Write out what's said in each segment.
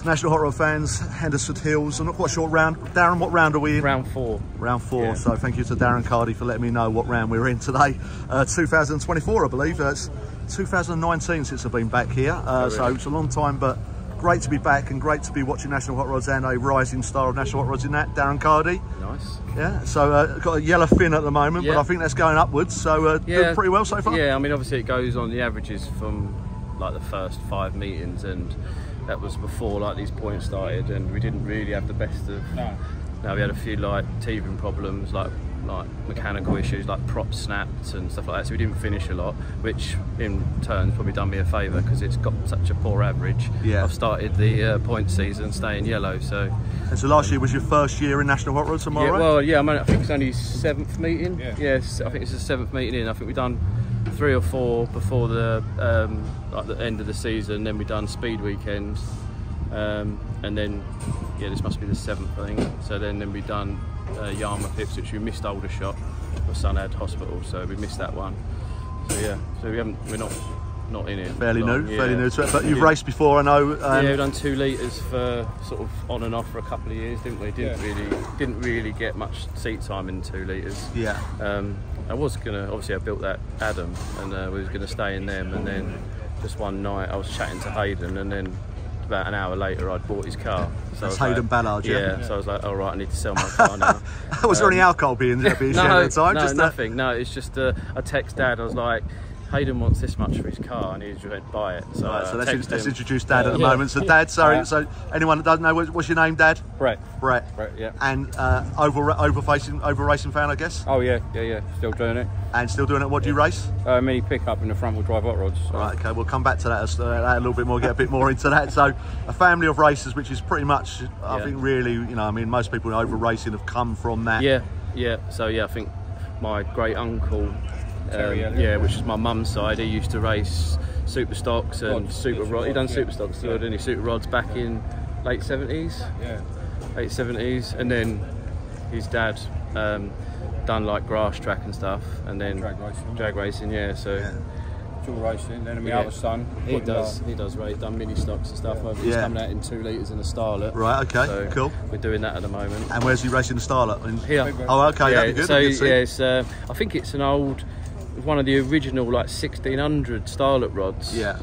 National Hot Rod fans, Henderson Hills. I'm not quite sure what round. Darren, what round are we in? Round 4. Round 4. Yeah. So thank you to Darren Cardy for letting me know what round we're in today. 2024, I believe. It's 2019 since I've been back here. Really? So it's a long time, but great to be back and great to be watching National Hot Rods and a rising star of National Hot Rods in that, Darren Cardy. Nice. Yeah, so got a yellow fin at the moment, but I think that's going upwards. So doing pretty well so far. Yeah, I mean, obviously it goes on the averages from like the first 5 meetings, and that was before like these points started, and we didn't really have the best of. No, we had a few like teething problems, like mechanical issues, like props snapped and stuff like that. So we didn't finish a lot, which in turn probably done me a favour because it's got such a poor average. Yeah. I've started the point season staying yellow. So. And so last year was your first year in National Hot Rods, am I right? Well, yeah. I think it's only 7th meeting. Yeah. Yes, I think it's the 7th meeting in. I think we've done 3 or 4 before the like the end of the season. Then we've done speed weekends, and then this must be the 7th, I think. So then we've done Yarmouth Hips, which we missed Aldershot. My son had hospital, so we missed that one. So yeah, so we're not in it. Fairly new to it. But you've raced before, I know. Yeah, we've done 2 litres for sort of on and off for a couple of years, didn't we? Didn't really get much seat time in 2 litres. Yeah. I was gonna, obviously I built that Adam, and we was gonna stay in them, and then just one night I was chatting to Hayden, and then about an hour later I'd bought his car. So that's Hayden Ballard, yeah. So I was like, all right, I need to sell my car now. Was there any alcohol being shared at the time? No, nothing. No, it's just I text Dad. I was like, Hayden wants this much for his car, and he just went buy it. So, right, so let's introduce Dad at the moment. So Dad, sorry, so anyone that doesn't know, what's your name, Dad? Brett. Brett, yeah. And over racing fan, I guess. Oh yeah. Still doing it. And still doing it. What do you race? Mini pickup in the front wheel drive hot rods. So. Right, okay. We'll come back to that a little bit more. Get a bit more into that. So a family of racers, which is pretty much, I think, really, I mean, most people over racing have come from that. Yeah. So yeah, I think my great uncle. Which is my mum's side. He used to race super stocks and super rods. He done super stocks, didn't he? Super rods back in late 70s. Yeah. Late 70s, and then his dad done like grass track and stuff, and then drag racing. Yeah. So. Yeah. All racing. Then my other son. He does race. Done mini stocks and stuff. He's coming out in 2 litres in a Starlet. Right. Okay. So cool. We're doing that at the moment. And where's he racing the Starlet? Here. Oh, okay. Yeah. That'd be good. So it's, I think it's an old. One of the original like 1600 Starlet rods. Yeah.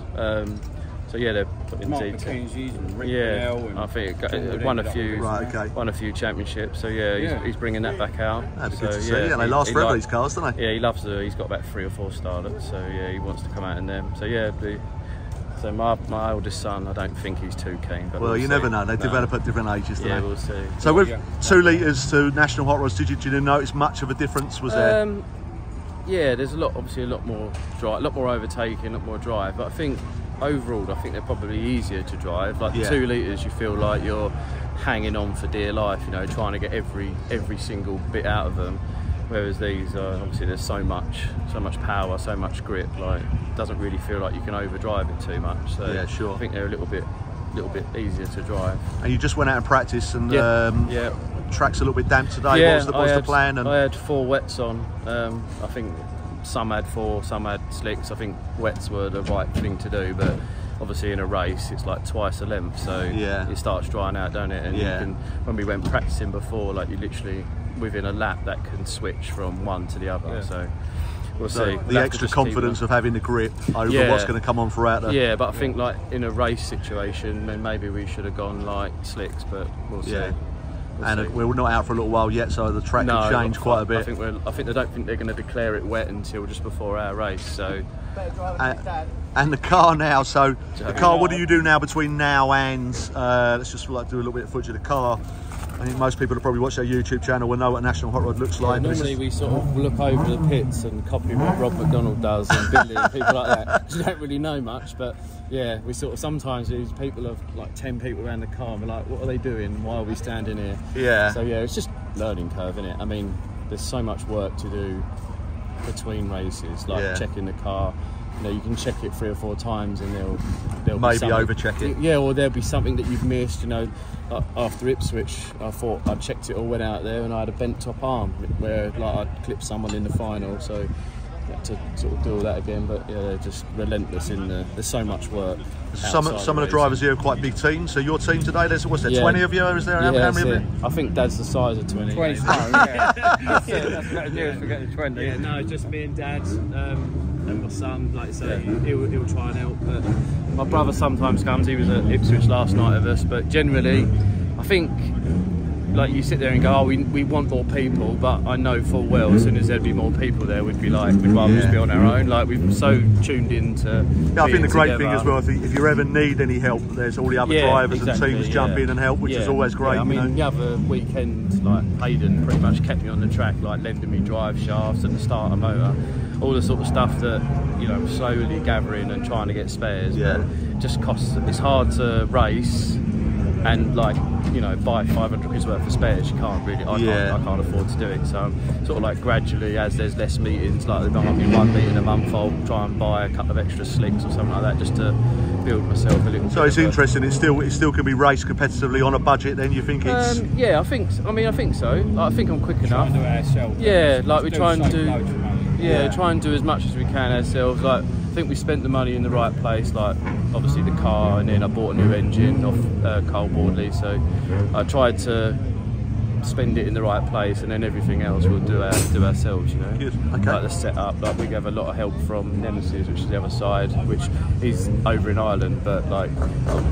So yeah, they're putting I think it won a few. Right. Okay. Won a few championships. So yeah, he's bringing that back out. That'd be good to see. Yeah, they last forever, these cars, don't they? Yeah, he loves them. He's got about 3 or 4 Starlets. So yeah, he wants to come out in them. So yeah, so my oldest son, I don't think he's too keen. But well, you never know. They develop at different ages, don't they? We'll see. So with 2 litres to National Hot Rods, did you notice much of a difference? Was there? Yeah, there's obviously a lot more drive, a lot more overtaking, a lot more drive. But I think overall, I think they're probably easier to drive. Like the 2 litres, you feel like you're hanging on for dear life, trying to get every single bit out of them. Whereas these, obviously, there's so much power, so much grip. Like, it doesn't really feel like you can overdrive it too much. So yeah, sure. I think they're a little bit easier to drive. And you just went out and practiced, and track's a little bit damp today. Yeah, what was the plan? And I had 4 wets on. I think some had 4, some had slicks. I think wets were the right thing to do, but obviously in a race it's like twice the length, so it starts drying out, don't it? And you can, when we went practicing before, like you literally within a lap that can switch from one to the other. So we'll see. The extra confidence of having the grip over what's going to come on throughout the... Yeah, but I think like in a race situation, then maybe we should have gone like slicks, but we'll see. We're not out for a little while yet, so the track will change quite a bit. I think they don't think they're going to declare it wet until just before our race. So, and the car now. So the car. What do you do now between now and? Let's just do a little bit of footage of the car. I think most people that probably watch our YouTube channel will know what National Hot Rod looks like. Normally we sort of look over the pits and copy what Rob McDonald does and Billy and people like that. You don't really know much, but yeah, we sort of sometimes use people of like 10 people around the car and we're like, what are they doing? Why are we standing here? Yeah. So yeah, it's just learning curve, isn't it? I mean, there's so much work to do between races, like checking the car. You can check it 3 or 4 times and they'll maybe over-check it. Yeah, or there'll be something that you've missed. After Ipswich, I thought I checked it all, went out there, and I had a bent top arm where like I'd clipped someone in the final. So to sort of do all that again, but yeah, they're just relentless in there's so much work. Some of the drivers here are quite big teams. So your team today, what's there, 20 of you? Is there? Yeah, how many of you? I think Dad's the size of 20. 20 stone, yeah. That's better news for getting 20. Yeah, no, just me and Dad and my son. Like I say, he'll try and help. But my brother sometimes comes. He was at Ipswich last night with us, but generally, I think. Like you sit there and go, oh, we want more people, but I know full well as soon as there'd be more people there, we'd rather just be on our own. Like we're so tuned into. Yeah, I think the great thing as well, if you ever need any help, there's all the other drivers and teams jump in and help, which is always great. Yeah, I mean, the other weekend, like Hayden pretty much kept me on the track, like lending me drive shafts and the starter motor, all the sort of stuff that slowly gathering and trying to get spares. Yeah, but just costs. It's hard to race. And buy 500 quid worth of spares, you can't really. I can't afford to do it. So I'm sort of like gradually, as there's less meetings, like there might be 1 meeting a month, I'll try and buy a couple of extra slicks or something like that, just to build myself a little. So it's interesting. It still can be raced competitively on a budget. Then you think it's? Yeah, I think so. Like, I think I'm quick enough. Do it ourselves. Yeah, like we try and do. Try and do as much as we can ourselves. Like I think we spent the money in the right place. Like obviously the car, and then I bought a new engine off Cole Boardley. So I tried to spend it in the right place, and then everything else we'll do ourselves. Good. Okay. Like the setup. Like we have a lot of help from Nemesis, which is the other side, which is over in Ireland, but like.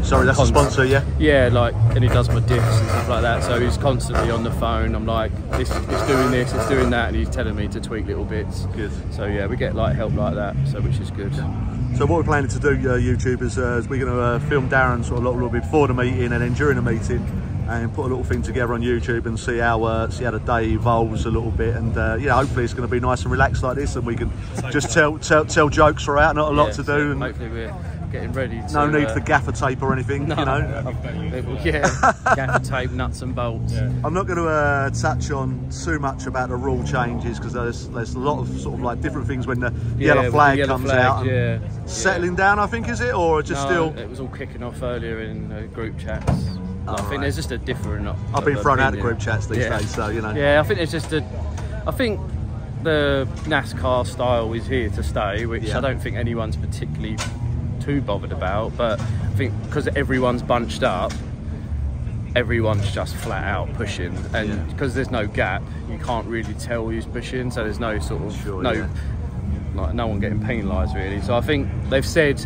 Sorry, that's a sponsor, yeah. Yeah, like, and he does my diffs and stuff like that. So he's constantly on the phone. I'm like, it's doing this, it's doing that, and he's telling me to tweak little bits. Good. So yeah, we get like help like that, so which is good. So what we're planning to do, YouTube, is we're going to film Darren sort of a little bit before the meeting and then during the meeting, and put a little thing together on YouTube and see how the day evolves a little bit, and hopefully it's going to be nice and relaxed like this, and we can just tell jokes throughout. Not a lot to do, and hopefully we're getting ready to, no need for gaffer tape or anything. No, gaffer tape, nuts and bolts. I'm not going to touch on too much about the rule changes, because there's a lot of sort of like different things when the yellow flag comes out. Settling down, I think, is it, or just still? It was all kicking off earlier in group chats. I think there's just a different. I've been thrown out of group chats these days, so Yeah, I think there's just I think the NASCAR style is here to stay, which I don't think anyone's particularly too bothered about. But I think because everyone's bunched up, everyone's just flat out pushing, and because there's no gap, you can't really tell who's pushing. So there's no sort of no one getting penalised really. So I think they've said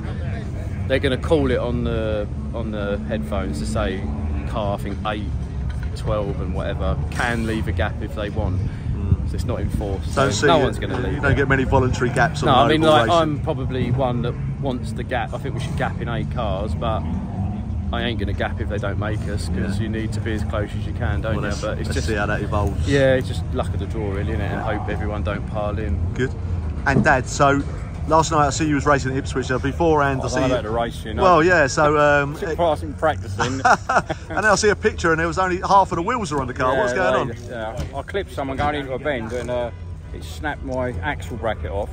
they're going to call it on the headphones to say car, I think 8, 12 and whatever can leave a gap if they want. So it's not enforced. So no one's going to leave. You don't get many voluntary gaps on No, I mean, like, racing. I'm probably one that wants the gap. I think we should gap in 8 cars, but I ain't going to gap if they don't make us, because you need to be as close as you can, don't you? But it's just see how that evolves. Yeah, it's just luck of the draw, really, isn't it? And hope everyone don't pile in. Good. And Dad, so last night I see you was racing at Ipswich. Beforehand, I see you. The race, Well, yeah. So practicing. And then I see a picture, and there was only half of the wheels were on the car. What's going on? Yeah, I clipped someone going into a bend, and it snapped my axle bracket off,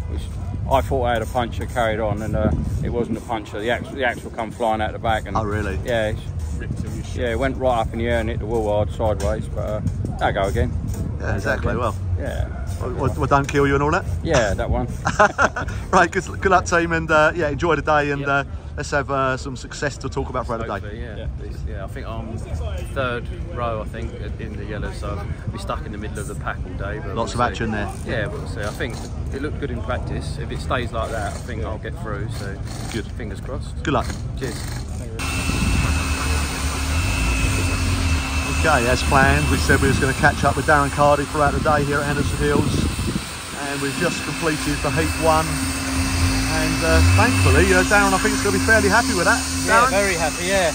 which I thought I had a puncture carried on, and it wasn't a puncture. The axle come flying out the back. And, oh, really? Yeah. It went right up in the air and hit the wheel hard sideways, but there go again. Yeah, exactly. Well. Yeah. Well, don't kill you and all that. Yeah, that one. Right, good luck, team, and enjoy the day, and let's have some success to talk about for the day. Yeah, I think I'm 3rd row, I think, in the yellow, so I'll be stuck in the middle of the pack all day. But lots of action there. Yeah, we'll see. I think it looked good in practice. If it stays like that, I think I'll get through. So good. Fingers crossed. Good luck. Cheers. Okay, as planned, we said we was going to catch up with Darren Cardy throughout the day here at Henderson Hills, and we've just completed the Heat 1, and thankfully Darren, I think, is going to be fairly happy with that. Yeah, Darren? very happy, yeah.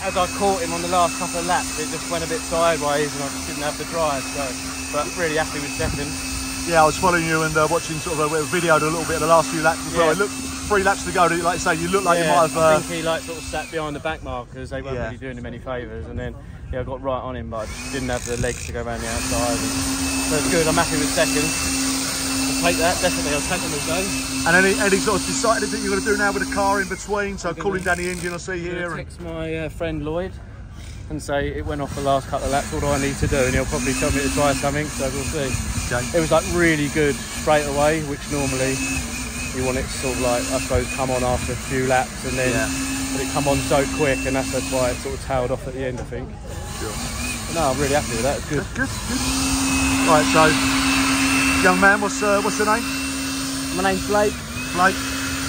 As I caught him on the last couple of laps, it just went a bit sideways and I just didn't have the drive, so, but really happy with 2nd. Yeah, I was following you and watching sort of videoed a little bit of the last few laps as well. It looked 3 laps to go, like I say, you look like you might have... I think he sort of sat behind the back markers, they weren't really doing him any favours, and then I got right on him, but I just didn't have the legs to go around the outside. So it's good, I'm happy with 2nd. I'll take that, definitely, I'll take them all day. And any sort of decided that you're going to do now with the car in between, so cooling down the engine I see here? Text my friend Lloyd, and say it went off the last couple of laps, what do I need to do? And he'll probably tell me to try something, so we'll see. Okay. It was like really good straight away, which normally you want it to sort of like, I suppose, come on after a few laps, and then but it come on so quick, and that's why it sort of tailed off at the end, I think. Sure. But no, I'm really happy with that. It's good. Good. Right, so young man, what's the name? My name's Blake. Blake.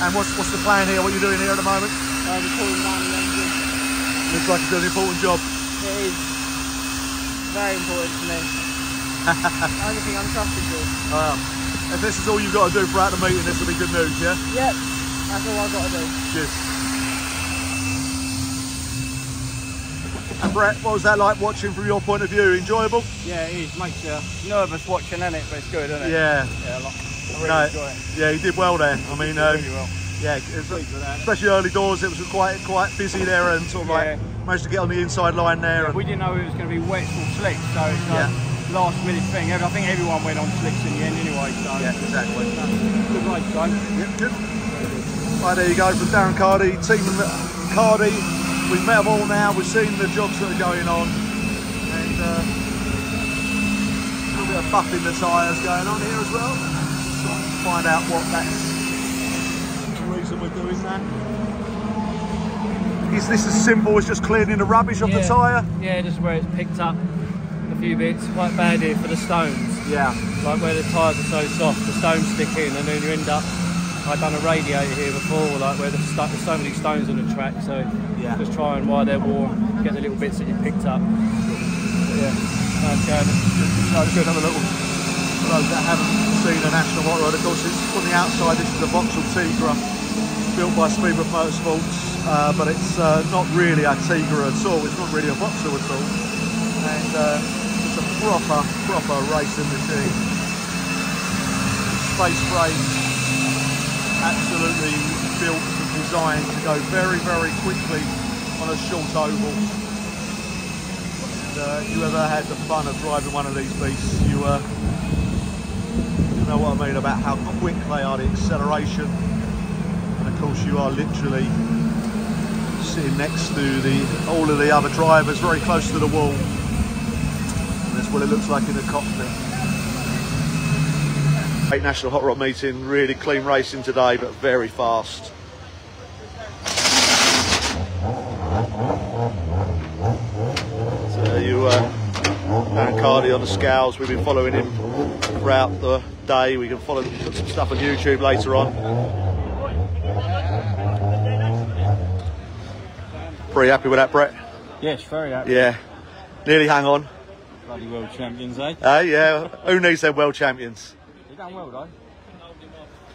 And what's the plan here? What are you doing here at the moment? We're cooling down the engine. Looks like it's doing an important job. It is very important to me. Only thing I'm trusted with. If this is all you've got to do throughout the meeting, this will be good news, yeah? Yep, that's all I've got to do. Cheers. And Brett, what was that like watching from your point of view? Enjoyable? Yeah, it is. Makes you nervous watching, isn't it? But it's good, isn't it? Yeah. Yeah, I really enjoy it. Yeah, he did well there. I mean, really well. yeah, especially early doors, it was quite busy there, and sort of like managed to get on the inside line there. We didn't know it was going to be wet or slick, so it's like last minute thing. I think everyone went on slicks in the end anyway. So yeah, exactly. Good race, time. Yep, good. Right, there you go from Darren Cardy, Team Cardy. We've met them all now. We've seen the jobs that are going on, and a little bit of buffing the tyres going on here as well. Find out what that's the reason we're doing that. Is this as simple as just cleaning the rubbish off the tyre? Yeah, just where it's picked up a few bits. Quite bad here for the stones. Yeah. Like where the tyres are so soft, the stones stick in, and then you end up. I've done a radiator here before, like where there's so many stones on the track, so just try and while they're warm, get the little bits that you picked up. But yeah, nice going. Let's go and have a little. For those that haven't seen a national hot rod, of course, it's on the outside. This is a Vauxhall Tigra built by Speedbird Motorsports, but it's not really a Tigra at all. It's not really a Vauxhall at all, and it's a proper racing machine. Space frame, absolutely built and designed to go very quickly on a short oval. And if you ever had the fun of driving one of these beasts, you know what I mean about how quick they are, the acceleration, and of course you are literally sitting next to all of the other drivers, very close to the wall, and that's what it looks like in the cockpit. Great national hot rod meeting, really clean racing today, but very fast. So you Darren Cardy on the scales. We've been following him throughout the day. We can follow some stuff on YouTube later on. Pretty happy with that, Brett? Yes, very happy. Yeah, nearly hang on. Bloody world champions, eh? Yeah, who needs their world champions? You've done well, though.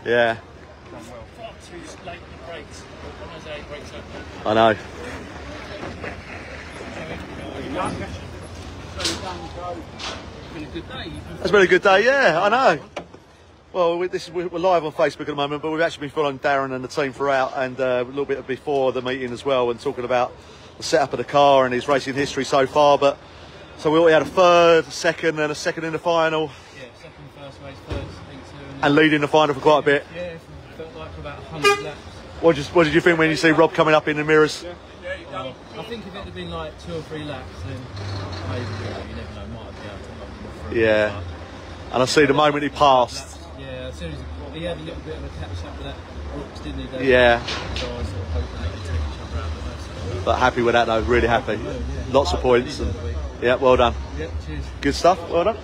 Yeah. Done well. Too late in the brakes. I know. It's been a good day, yeah, I know. Well, we're live on Facebook at the moment, but we've actually been following Darren and the team throughout, and a little bit before the meeting as well, and talking about the setup of the car and his racing history so far. But so we had a third, a second, and a second in the final. Yeah, second, first race, third, I think so. And leading the final for quite a bit. Yeah, felt like for about 100 laps. What did you think when you see Rob coming up in the mirrors? I think if it had been like 2 or 3 laps, then maybe, you never know, might have been able to knock him through. Yeah. And I see the moment he passed. Yeah, as soon as he had a little bit of a catch up with that Brooks, didn't he? Yeah. So I sort of hoping they could take each other out of the But happy with that though, really happy. Lots of points. And, yeah, well done. Yep, cheers. Good stuff, well done.